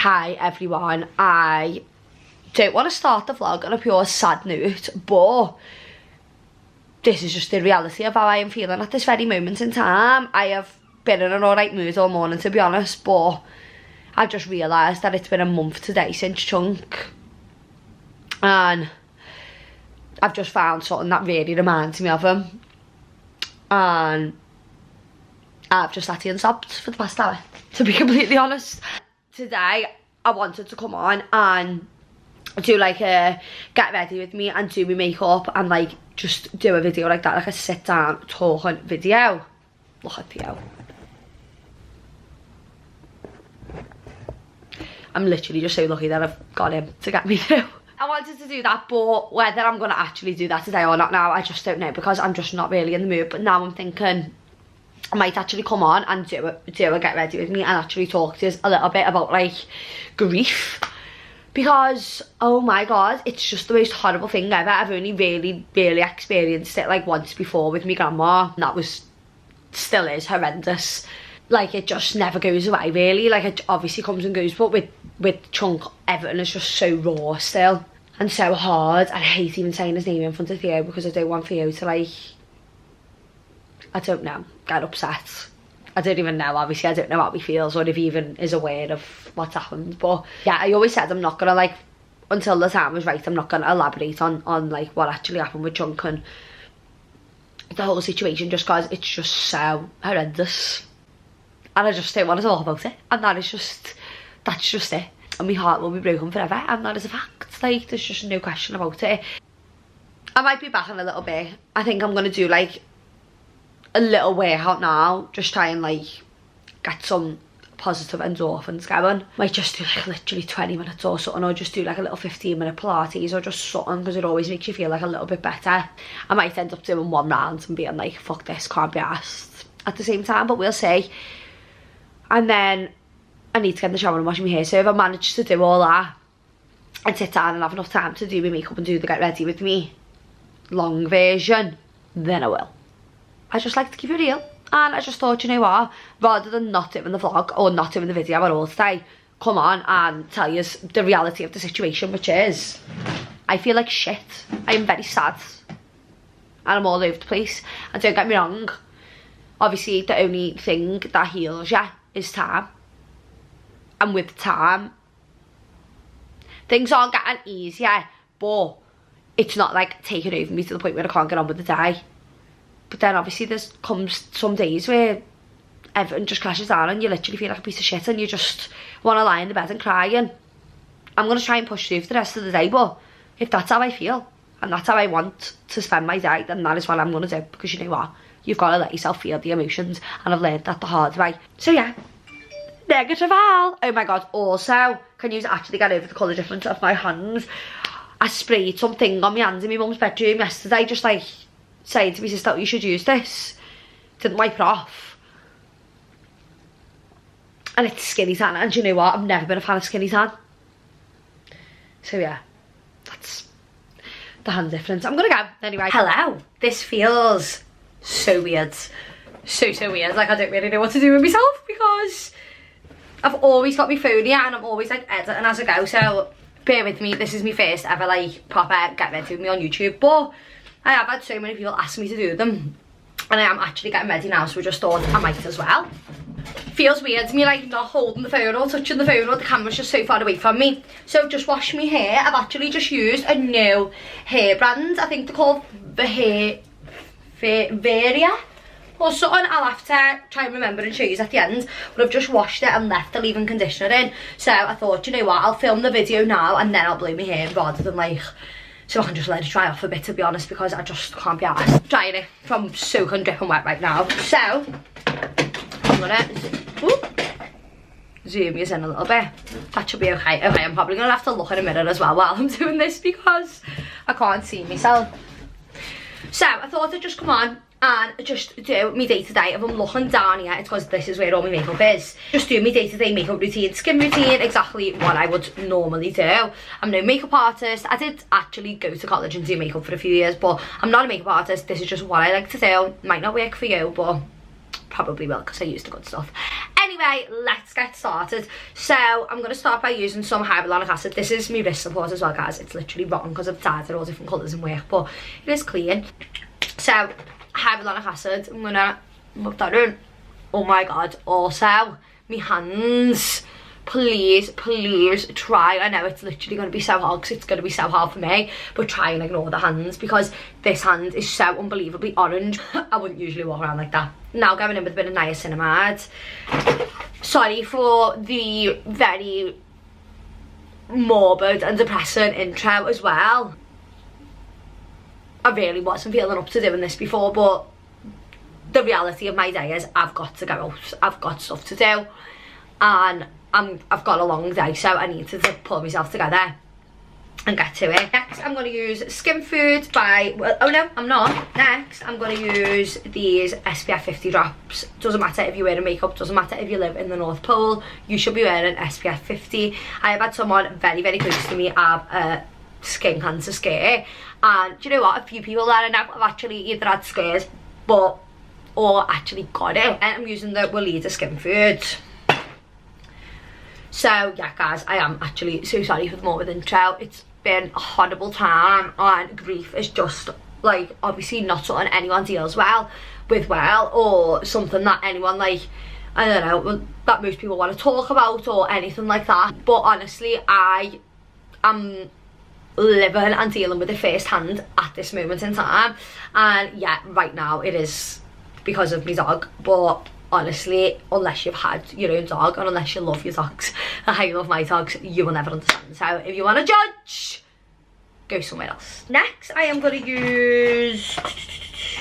Hi everyone, I don't want to start the vlog on a pure sad note, but this is just the reality of how I am feeling at this very moment in time. I have been in an alright mood all morning, to be honest, but I've just realised that it's been a month today since Chunk, and I've just found something that really reminds me of him, and I've just sat here and sobbed for the past hour, to be completely honest. Today I wanted to come on and do like a get ready with me and do my makeup and like just do a video like that, like a sit down talking video. Look at Theo. I'm literally just so lucky that I've got him to get me through. I wanted to do that, but whether I'm going to actually do that today or not now, I just don't know, because I'm just not really in the mood. But now I'm thinking I might actually come on and do a get ready with me and actually talk to us a little bit about like grief, because oh my god, it's just the most horrible thing ever. I've only really experienced it like once before with my grandma, and that was, still is, horrendous. Like it just never goes away really. Like it obviously comes and goes, but with Chunk, everything is just so raw still and so hard. I hate even saying his name in front of Theo because I don't want Theo to like, I don't know, get upset. I don't even know, obviously I don't know how he feels or if he even is aware of what's happened. But yeah, I always said I'm not gonna like, until the time was right, I'm not gonna elaborate on like what actually happened with Chunk and the whole situation, just because it's just so horrendous and I just don't want to talk about it, and that's just it, and my heart will be broken forever, and that is a fact. Like there's just no question about it. I might be back in a little bit. I think I'm gonna do like a little workout now, just try and like get some positive endorphins going. Might just do like literally 20 minutes or something, or just do like a little 15-minute Pilates or just something, because it always makes you feel like a little bit better. I might end up doing one round and being like, fuck this, can't be arsed at the same time, but we'll see. And then I need to get in the shower and wash my hair, so if I manage to do all that and sit down and have enough time to do my makeup and do the get ready with me long version, then I will. I just like to keep it real, and I just thought, you know what, rather than not doing the vlog or not doing the video at all today, come on and tell you the reality of the situation, which is I feel like shit. I am very sad and I'm all over the place, and don't get me wrong, obviously the only thing that heals you is time, and with time things aren't getting easier, but it's not like taking over me to the point where I can't get on with the day. But then obviously there's comes some days where everything just crashes down and you literally feel like a piece of shit and you just want to lie in the bed and cry. And I'm going to try and push through for the rest of the day, but if that's how I feel and that's how I want to spend my day, then that is what I'm going to do, because you know what, you've got to let yourself feel the emotions, and I've learned that the hard way. So yeah, negative Al. Oh my god, also, can you actually get over the colour difference of my hands? I sprayed something on my hands in my mum's bedroom yesterday, just like saying to me sister, you should use this. Didn't wipe it off. And it's skinny tan, and you know what, I've never been a fan of skinny tan. So yeah, that's the hand difference. I'm gonna go anyway. Hello. This feels so weird. So weird. Like I don't really know what to do with myself, because I've always got my phone here and I'm always like editing as I go, so bear with me. This is my first ever like proper get ready with me on YouTube, but I have had so many people ask me to do them, and I am actually getting ready now, so I just thought I might as well. Feels weird to me like not holding the phone or touching the phone, or the camera's just so far away from me. So just wash my hair. I've actually just used a new hair brand. I think they're called the Hair Varia or something. I'll have to try and remember and show you at the end, but I've just washed it and left the leave-in conditioner in. So I thought, you know what, I'll film the video now and then I'll blow my hair, rather than like, so I can just let it dry off a bit, to be honest, because I just can't be arsed drying it from soaking dripping wet right now. So I'm gonna zoom you in a little bit. That should be okay. Okay, I'm probably gonna have to look in a mirror as well while I'm doing this, because I can't see myself. So I thought I'd just come on and just do my day-to-day. If I'm looking down here, it's because this is where all my makeup is. Just do my day-to-day makeup routine, skin routine, exactly what I would normally do. I'm no makeup artist. I did actually go to college and do makeup for a few years, but I'm not a makeup artist. This is just what I like to do. Might not work for you, but probably will because I used the good stuff. Anyway, let's get started. So I'm going to start by using some hyaluronic acid. This is my wrist support as well, guys. It's literally rotten because I've dyed it all different colours in work, but it is clean. So hyaluronic acid, I'm going to rub that in. Oh my god. Also, my hands. Please try. I know it's literally going to be so hard because it's going to be so hard for me, but try and ignore the hands because this hand is so unbelievably orange. I wouldn't usually walk around like that. Now going in with a bit of niacinamide. Sorry for the very morbid and depressing intro as well. I really wasn't feeling up to doing this before, but the reality of my day is I've got to go out. I've got stuff to do and I've got a long day, so I need to pull myself together and get to it. Next, I'm going to use Skin Food by, well, oh no, I'm not. Next, I'm going to use these SPF 50 drops. Doesn't matter if you're wearing makeup, doesn't matter if you live in the North Pole, you should be wearing SPF 50. I have had someone very close to me have a skin cancer scare, and do you know what? A few people that I know have actually either had scares, or actually got it. And I'm using the Weleda Skin Food. So yeah guys, I am actually so sorry for the morbid intro. It's been a horrible time and grief is just like obviously not something anyone deals with or something that anyone like, I don't know, that most people want to talk about or anything like that. But honestly, I am living and dealing with it firsthand at this moment in time. And yeah, right now it is because of my dog, but honestly, unless you've had your own dog and unless you love your dogs and how you love my dogs, you will never understand. So if you want to judge, go somewhere else. Next, I am going to use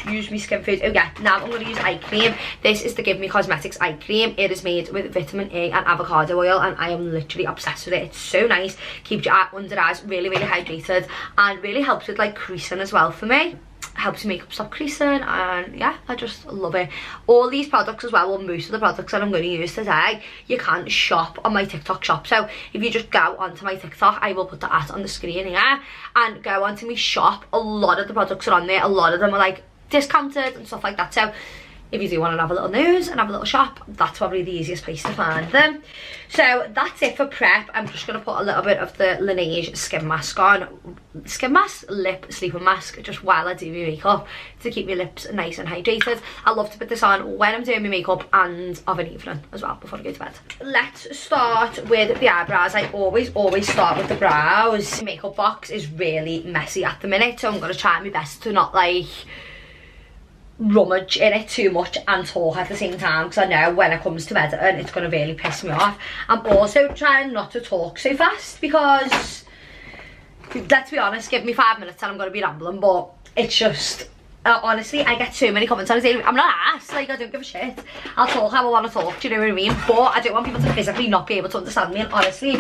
my Skin Food. Oh yeah, now I'm going to use eye cream. This is the Give Me Cosmetics eye cream. It is made with vitamin E and avocado oil, and I am literally obsessed with it. It's so nice, keeps your under eyes really hydrated, and really helps with like creasing as well for me. Helps your makeup stop creasing, and yeah, I just love it. All these products as well, or most of the products that I'm going to use today, you can shop on my TikTok shop. So if you just go onto my TikTok, I will put the ad on the screen here, and go onto my shop. A lot of the products are on there. A lot of them are like discounted and stuff like that. So if you do want to have a little nose and have a little shop, that's probably the easiest place to find them. So that's it for prep. I'm just going to put a little bit of the Laneige skin mask on. Skin mask, lip sleeping mask, just while I do my makeup to keep my lips nice and hydrated. I love to put this on when I'm doing my makeup and of an evening as well before I go to bed. Let's start with the eyebrows. I always start with the brows. The makeup box is really messy at the minute, so I'm going to try my best to not like rummage in it too much and talk at the same time, because I know when it comes to editing it's going to really piss me off. I'm also trying not to talk so fast because, let's be honest, give me 5 minutes and I'm going to be rambling, but it's just honestly, I get so many comments on it. I'm not asked, like I don't give a shit. I'll talk how I want to talk, do you know what I mean? But I don't want people to physically not be able to understand me, and honestly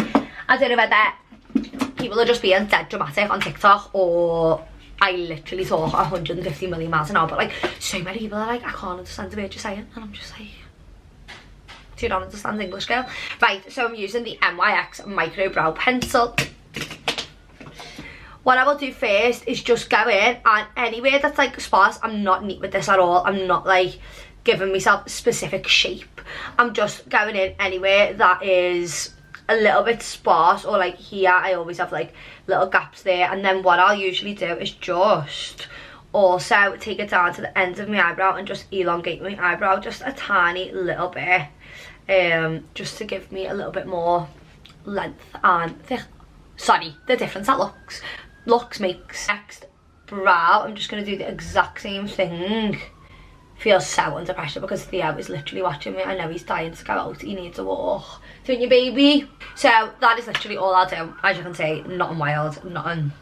I don't know whether people are just being dead dramatic on TikTok or I literally talk 150 million miles an hour, but like so many people are like, I can't understand the word you're saying, and I'm just like, do you not understand English, girl? Right, so I'm using the NYX micro brow pencil. What I will do first is just go in, and anywhere that's like sparse, I'm not neat with this at all. I'm not like giving myself specific shape. I'm just going in anywhere that is a little bit sparse, or like here I always have like little gaps there. And then what I'll usually do is just also take it down to the end of my eyebrow and just elongate my eyebrow just a tiny little bit, just to give me a little bit more length and the difference that looks makes. Next, brow, I'm just going to do the exact same thing. Feels so under pressure because Theo is literally watching me. I know he's dying to go out, he needs a walk, don't you, baby? So that is literally all I'll do. As you can see, nothing wild, nothing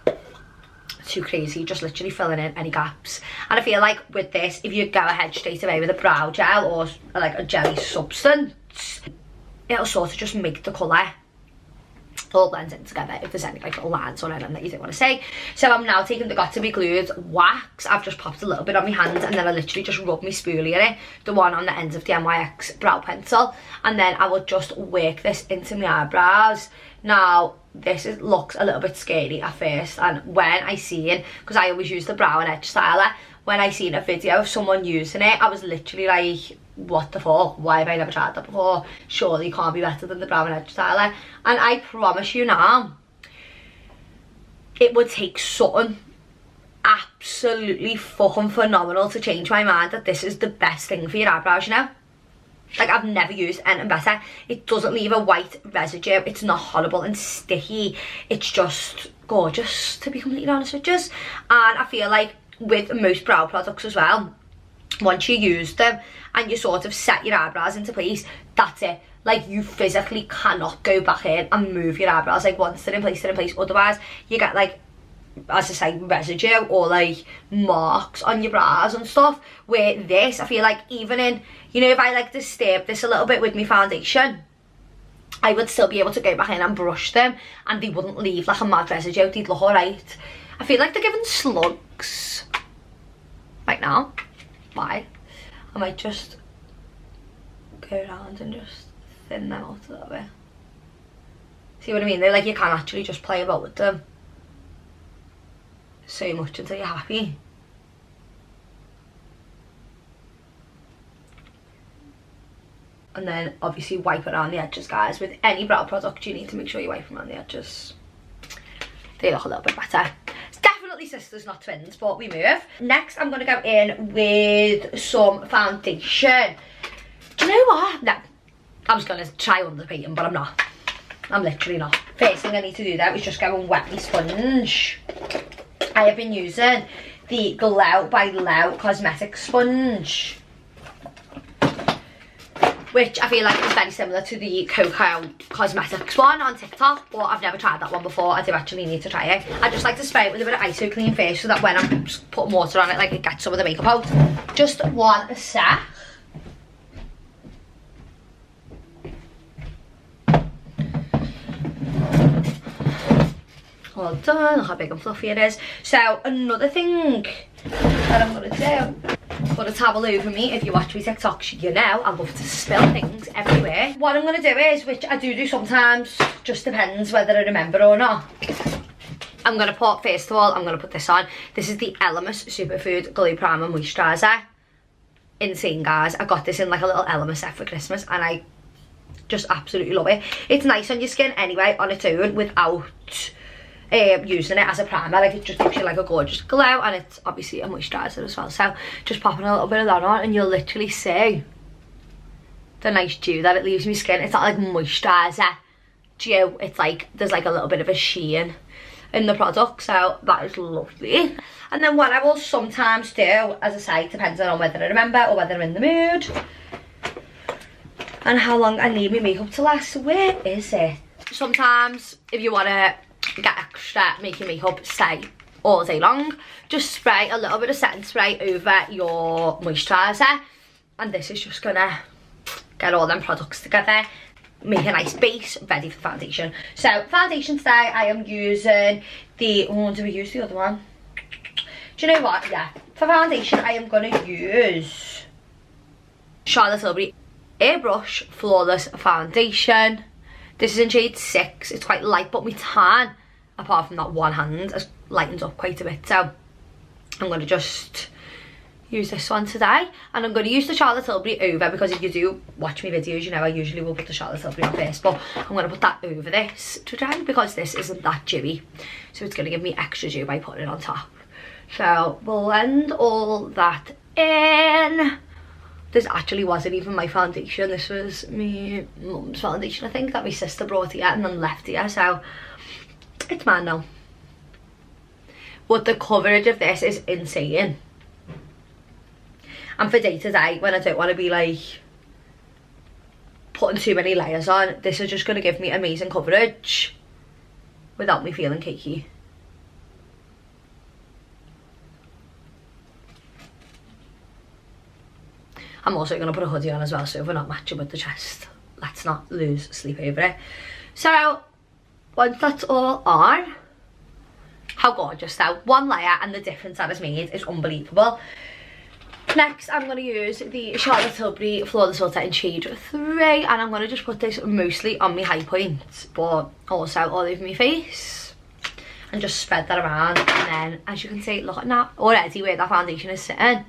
too crazy, just literally filling in any gaps. And I feel like with this, if you go ahead straight away with a brow gel or like a jelly substance, it'll sort of just make the colour all blend in together if there's any like little lines or anything that you don't want to see. So I'm now taking the Got To Be Glued wax. I've just popped a little bit on my hand, and then I literally just rub my spoolie in it, the one on the end of the NYX brow pencil, and then I will just work this into my eyebrows. Now this looks a little bit scary at first, and when I seen, because I always use the brow and edge styler, when I seen a video of someone using it, I was literally like, what the fuck, why have I never tried that before? Surely it can't be better than the Brown Edge styler. And I promise you now, it would take something absolutely fucking phenomenal to change my mind that this is the best thing for your eyebrows, you know? Like, I've never used anything better. It doesn't leave a white residue. It's not horrible and sticky. It's just gorgeous, to be completely honest with you. And I feel like with most brow products as well, once you use them and you sort of set your eyebrows into place, that's it. Like, you physically cannot go back in and move your eyebrows. Like, once they're in place, they're in place. Otherwise, you get, like, as I say, residue or like marks on your brows and stuff. Where this, I feel like even in, you know, if I like disturb this a little bit with my foundation, I would still be able to go back in and brush them and they wouldn't leave like a mad residue. They'd look alright. I feel like they're giving slugs right now. Why? I might just go around and just thin them out a little bit. See what I mean? They're like, you can actually just play about with them so much until you're happy. And then obviously wipe around the edges, guys. With any brow product, you need to make sure you wipe them around the edges. They look a little bit better. It's definitely sisters, not twins, but we move. Next, I'm going to go in with some foundation. Do you know what? No, I was going to try underpainting, but I'm not. I'm literally not. First thing I need to do though is just go and wet my sponge. I have been using the Glow by Low cosmetic sponge, which I feel like is very similar to the Cocoa Cosmetics one on TikTok, but I've never tried that one before. I do actually need to try it. I just like to spray it with a bit of ISO clean first so that when I'm putting water on it, like, it gets some of the makeup out. Just one sec. All done. Look how big and fluffy it is. So another thing that I'm going to do, put a towel over me. If you watch me TikToks, you know I love to spill things everywhere. What I'm going to do is, which I do sometimes, just depends whether I remember or not. I'm going to put, first of all, I'm going to put this on. This is the Elemis Superfood Glow Primer Moisturiser. Insane, guys. I got this in like a little Elemis set for Christmas and I just absolutely love it. It's nice on your skin anyway, on its own, without using it as a primer. Like, it just gives you like a gorgeous glow, and it's obviously a moisturiser as well. So just popping a little bit of that on and you'll literally see the nice dew that it leaves my skin. It's not like moisturiser dew, it's like there's like a little bit of a sheen in the product, so that is lovely. And then what I will sometimes do, as I say, depending on whether I remember or whether I'm in the mood and how long I need my makeup to last. Where is it? Sometimes if you want to get extra making makeup stay all day long, just spray a little bit of setting spray over your moisturiser, and this is just gonna get all them products together, make a nice base ready for foundation. So foundation today, I am using the, oh, do we use the other one? Do you know what? Yeah, for foundation I am gonna use Charlotte Tilbury Airbrush Flawless Foundation. This is in shade 6. It's quite light, but my tan, apart from that one hand, has lightened up quite a bit. So I'm going to just use this one today. And I'm going to use the Charlotte Tilbury over, because if you do watch my videos, you know I usually will put the Charlotte Tilbury on first. But I'm going to put that over this today because this isn't that dewy. So it's going to give me extra dew by putting it on top. So blend all that in. This actually wasn't even my foundation. This was my mum's foundation, I think, that my sister brought here and then left here. So it's mine now. But the coverage of this is insane. And for day to day, when I don't want to be like putting too many layers on, this is just going to give me amazing coverage without me feeling cakey. I'm also going to put a hoodie on as well, so if we're not matching with the chest, let's not lose sleep over it. So once that's all on, how gorgeous though. One layer, and the difference that it's made is unbelievable. Next, I'm going to use the Charlotte Tilbury Flawless Filter in shade 3, and I'm going to just put this mostly on my high points, but also all over my face, and just spread that around. And then, as you can see, look at that, already where that foundation is sitting,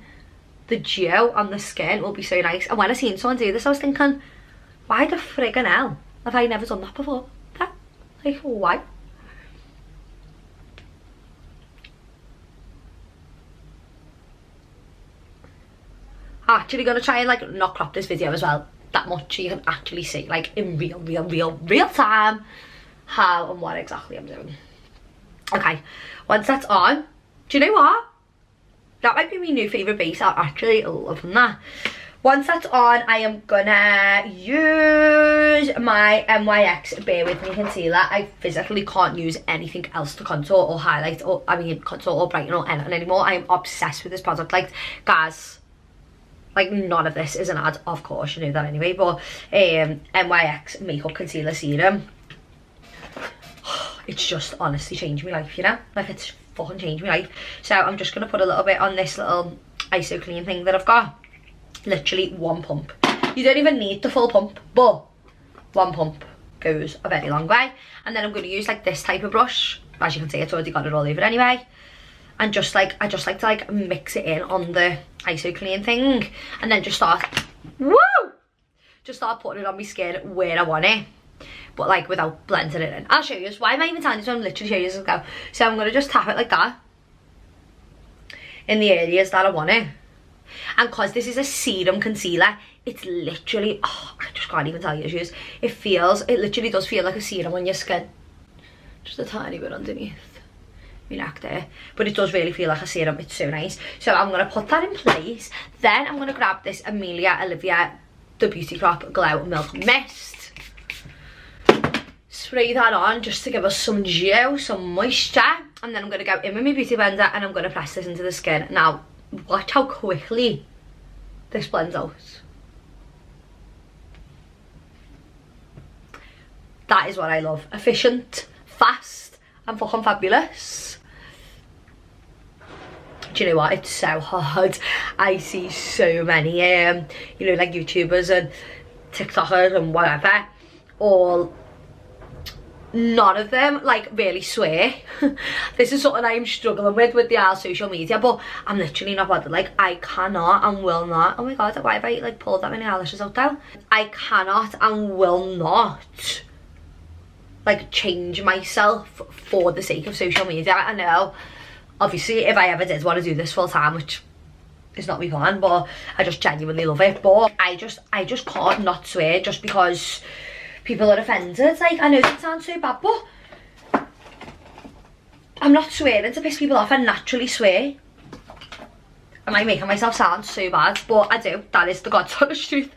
the dew on the skin will be so nice. And when I seen someone do this, I was thinking, why the friggin' hell have I never done that before? Like, why? I'm actually gonna try and like not crop this video as well that much, so you can actually see like in real time how and what exactly I'm doing. Okay, once that's on, do you know what? That might be my new favourite base. I'm actually loving that. Once that's on, I am gonna use my NYX Bear With Me concealer. I physically can't use anything else to contour or highlight, or I mean contour or brighten or anything anymore. I am obsessed with this product. Like, guys, like none of this is an ad, of course, you know that anyway, but NYX Makeup Concealer Serum. It's just honestly changed my life, you know? Like, it's fucking changed my life. So I'm just gonna put a little bit on this little ISO clean thing that I've got. Literally one pump. You don't even need the full pump, but one pump goes a very long way. And then I'm going to use like this type of brush. As you can see, it's already got it all over anyway. And just like, I just like to like mix it in on the ISO clean thing, and then just start, woo! Just start putting it on my skin where I want it, but like without blending it in. I'll show you. Why am I even telling you? So I'm literally showing you as I go. So I'm going to just tap it like that in the areas that I want it. And because this is a serum concealer, it's literally, oh, I just can't even tell you issues. It literally does feel like a serum on your skin. Just a tiny bit underneath my neck there. But it does really feel like a serum. It's so nice. So I'm going to put that in place. Then I'm going to grab this Amelia Olivia The Beauty Crop Glow Milk Mist. Spray that on just to give us some dew, some moisture. And then I'm going to go in with my beauty blender and I'm going to press this into the skin. Now, watch how quickly this blends out. That is what I love. Efficient, fast, and fucking fabulous. Do you know what? It's so hard. I see so many, you know, like YouTubers and TikTokers and whatever, all, none of them like really swear. This is something I'm struggling with the our social media, but I'm literally not bothered. Like, I cannot and will not, oh my god, why have I like pulled that many eyelashes out now? I cannot and will not like change myself for the sake of social media. I know obviously if I ever did want to do this full time, which is not my plan, but I just genuinely love it, but I just can't not swear just because people are offended. Like, I know that sounds so bad, but I'm not swearing to piss people off. I naturally swear. Am I making myself sound so bad? But I do. That is the God's honest truth.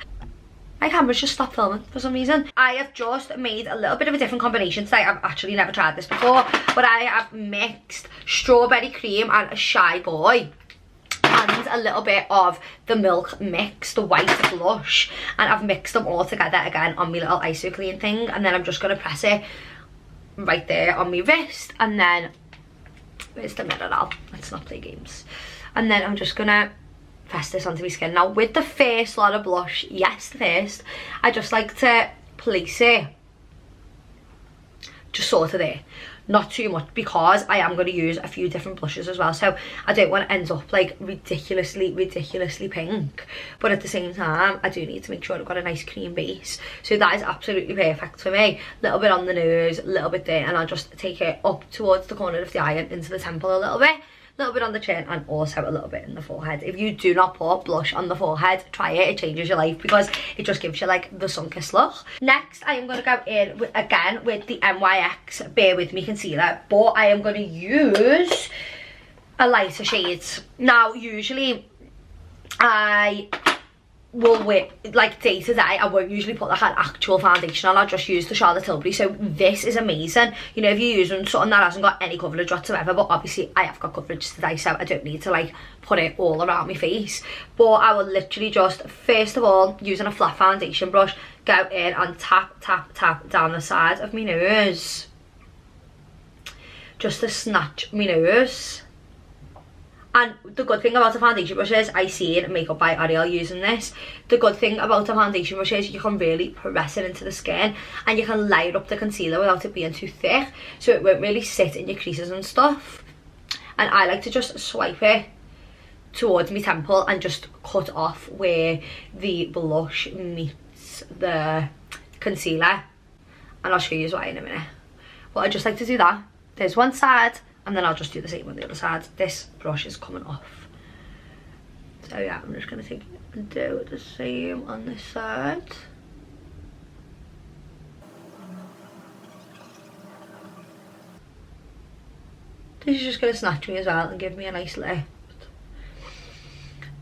My camera's just stopped filming for some reason. I have just made a little bit of a different combination today. I've actually never tried this before, but I have mixed strawberry cream and a Shy Boy and a little bit of the milk mix, the white blush, and I've mixed them all together again on my little ISO clean thing, and then I'm just going to press it right there on my wrist, and then where's the mirror now? Let's not play games. And then I'm just going to press this onto my skin. Now with the first lot of blush, yes, the first, I just like to place it just sort of there, not too much, because I am going to use a few different blushes as well, so I don't want to end up like ridiculously pink, but at the same time I do need to make sure I've got a nice cream base. So that is absolutely perfect for me. A little bit on the nose, a little bit there, and I'll just take it up towards the corner of the eye and into the temple a little bit on the chin, and also a little bit in the forehead. If you do not put blush on the forehead, try it. It changes your life because it just gives you like the sun-kissed look. Next, I am going to go in again with the NYX Bear With Me concealer, but I am going to use a lighter shade. Now, usually I will wear, like day to day, I won't usually put like an actual foundation on. I'll just use the Charlotte Tilbury. So this is amazing, you know, if you're using something that hasn't got any coverage whatsoever, but obviously I have got coverage today, so I don't need to like put it all around my face. But I will literally just, first of all, using a flat foundation brush, go in and tap down the side of my nose, just to snatch my nose. And the good thing about a foundation brush is, I see in Makeup by Ariel using this, the good thing about a foundation brush is you can really press it into the skin and you can layer up the concealer without it being too thick, so it won't really sit in your creases and stuff. And I like to just swipe it towards my temple and just cut off where the blush meets the concealer, and I'll show you why in a minute. But I just like to do that. There's one side, and then I'll just do the same on the other side. This brush is coming off, so yeah, I'm just gonna take it and do the same on this side. This is just gonna snatch me as well and give me a nice lift.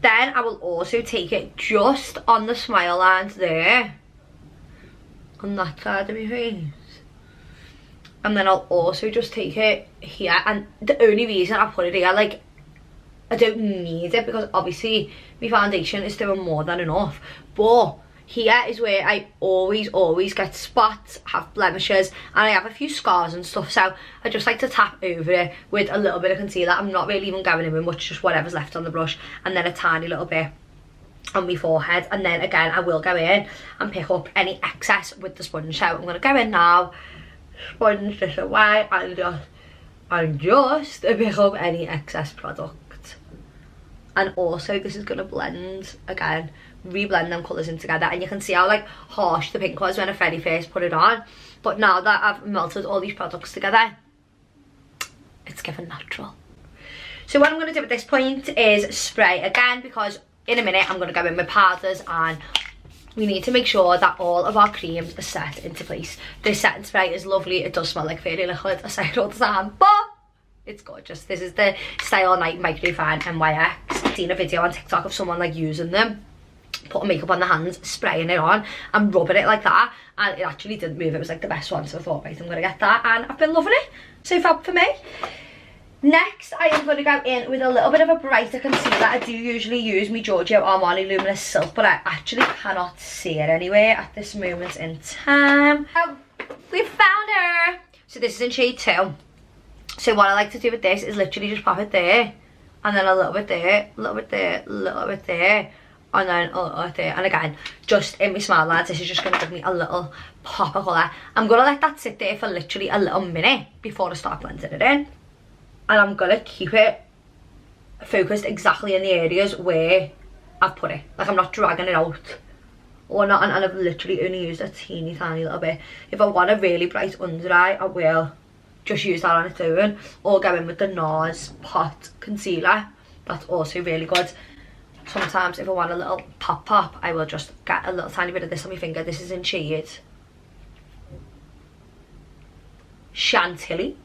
Then I will also take it just on the smile lines there, on that side of my face. And then I'll also just take it here, and the only reason I put it here, like, I don't need it because obviously my foundation is doing more than enough, but here is where I always get spots, have blemishes, and I have a few scars and stuff, so I just like to tap over it with a little bit of concealer. I'm not really even going in with much, just whatever's left on the brush, and then a tiny little bit on my forehead. And then again, I will go in and pick up any excess with the sponge. So I'm going to go in now, sponge this away, and just pick up any excess product. And also this is going to blend again, reblend them colours in together, and you can see how like harsh the pink was when I very first put it on, but now that I've melted all these products together, it's given natural. So what I'm going to do at this point is spray again, because in a minute I'm going to go in with powders, and we need to make sure that all of our creams are set into place. This setting spray is lovely. It does smell like fairy liquid, I say it all the time, but it's gorgeous. This is the Stay All Night Microfine NYX. I've seen a video on TikTok of someone like using them, putting makeup on the hands, spraying it on and rubbing it like that, and it actually didn't move. It was like the best one, so I thought, right, I'm gonna get that, and I've been loving it. So fab for me. Next, I am going to go in with a little bit of a brighter concealer. I do usually use my Giorgio Armani Luminous Silk, but I actually cannot see it anywhere at this moment in time. Oh, we found her. So this is in shade 2. So what I like to do with this is literally just pop it there, and then a little bit there, a little bit there, a little bit there, and then a little bit there. And again, just in my smile lines, this is just going to give me a little pop of colour. I'm going to let that sit there for literally a little minute before I start blending it in. And I'm going to keep it focused exactly in the areas where I've put it. Like, I'm not dragging it out or not, and I've literally only used a teeny tiny little bit. If I want a really bright under eye, I will just use that on its own, or go in with the NARS Pot Concealer. That's also really good. Sometimes if I want a little pop, I will just get a little tiny bit of this on my finger. This is in shade Chantilly.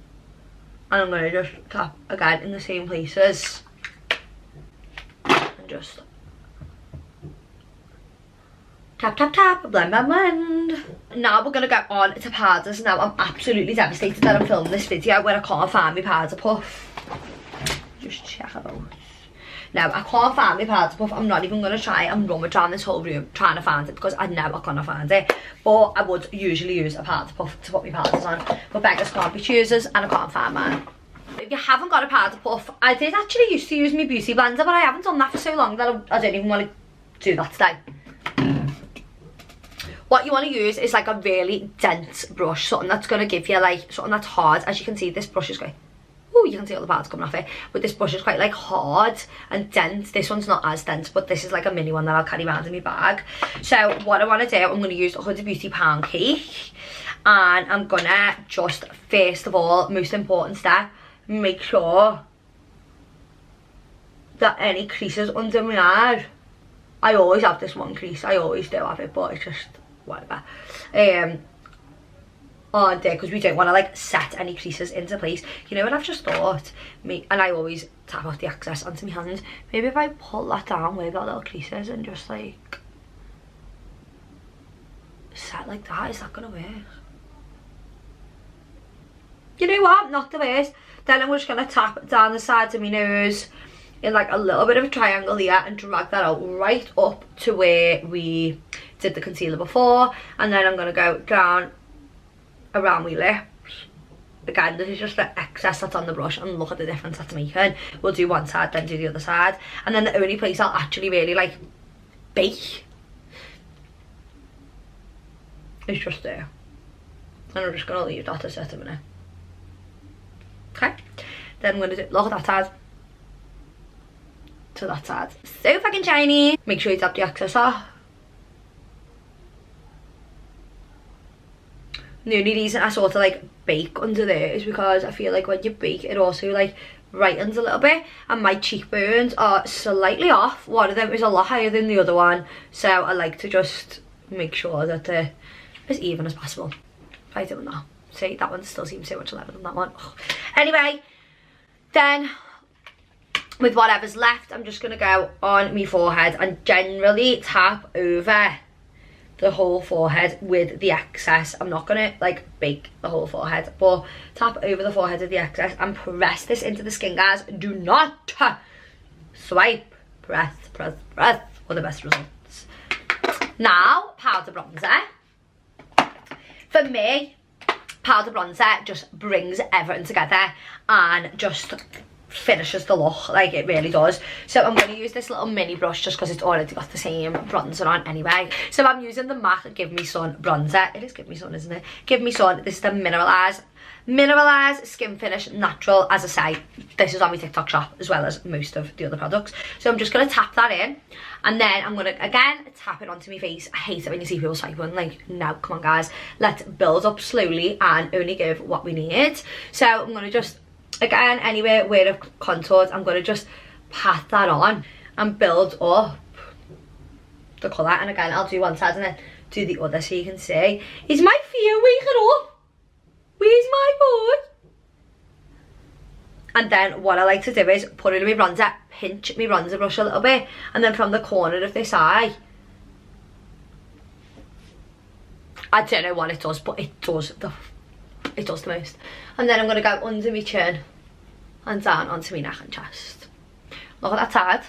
And I'm going to just tap again in the same places. And just tap, tap, tap, blend, blend, blend. Now we're going to go on to powders. Now I'm absolutely devastated that I'm filming this video where I can't find my powder puff. Just check it out. Now I can't find my powder puff. I'm not even going to try and rummage around this whole room trying to find it, because I know I cannot find it. But I would usually use a powder puff to put my powders on. But beggars can't be choosers, and I can't find mine. If you haven't got a powder puff, I did actually used to use my beauty blender, but I haven't done that for so long that I don't even want to do that today. What you want to use is like a really dense brush, something that's going to give you like something that's hard. As you can see, this brush is great. Oh, you can see all the powders coming off it, but this brush is quite like hard and dense. This one's not as dense, but this is like a mini one that I'll carry around in my bag. So what I want to do, I'm going to use 100 Beauty Pound Cake, and I'm gonna just, first of all, most important step, make sure that any creases under my eye, I always have this one crease, I always do have it, but it's just whatever, on there, because we don't want to like set any creases into place. You know what I've just thought? And I always tap off the excess onto my hand. Maybe if I pull that down where that little creases and just like set like that, is that gonna work? You know what? Not the worst. Then I'm just gonna tap down the sides of my nose in like a little bit of a triangle here and drag that out right up to where we did the concealer before. And then I'm gonna go down around my lips. Again, this is just the excess that's on the brush, and look at the difference that's making. We'll do one side, then do the other side, and then the only place I'll actually really like bake is just there. And I'm just gonna leave that to set a minute. Okay, then I'm gonna do, look at that side, to that side. So fucking shiny. Make sure you tap the excess off. The only reason I sort of like bake under there is because I feel like when you bake it also like brightens a little bit, and my cheekbones are slightly off. One of them is a lot higher than the other one, so I like to just make sure that they're as even as possible by doing that. See, that one still seems so much lighter than that one. Ugh. Anyway, then with whatever's left, I'm just gonna go on my forehead and generally tap over the whole forehead with the excess. I'm not gonna like bake the whole forehead, but tap over the forehead with the excess and press this into the skin, guys. Do not swipe, press for the best results. Now, powder bronzer. For me, powder bronzer just brings everything together and just finishes the look, like it really does. So I'm going to use this little mini brush just because it's already got the same bronzer on anyway. So I'm using the MAC Give Me Sun bronzer. It is Give Me Sun, isn't it? Give Me Sun. This is the mineralized skin finish natural. As I say, this is on my TikTok shop as well as most of the other products. So I'm just going to tap that in, and then I'm going to again tap it onto my face. I hate it when you see people swiping. Like, no, come on guys, let's build up slowly and only give what we need. So I'm going to just, again, anywhere where I've contoured, I'm going to just pat that on and build up the colour. And again, I'll do one side and then do the other so you can see. Is my fear waking up? Where's my boy? And then what I like to do is put it in my bronzer, pinch my bronzer brush a little bit, and then from the corner of this eye, I don't know what it does, but it does the most. And then I'm going to go under my chin and down onto my neck and chest. Look at that side.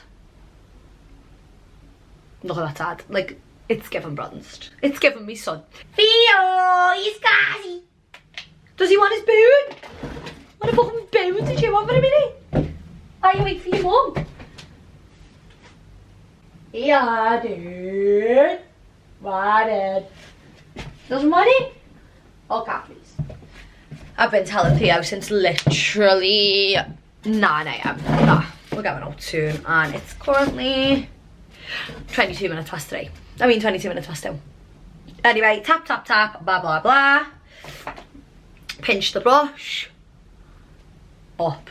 Look at that side. Like, it's given bronzed. It's given me sun. Theo, he's gassy. Does he want his bone? What a fucking bone did you want for a minute? Are you waiting for your mum? Yeah, dude. What it? Doesn't want it? Okay, please. I've been telling Theo since literally 9 AM. Nah, we're going out soon, and it's currently 22 minutes past 3. I mean 22 minutes past 2. Anyway, tap, tap, tap, blah, blah, blah. Pinch the brush up.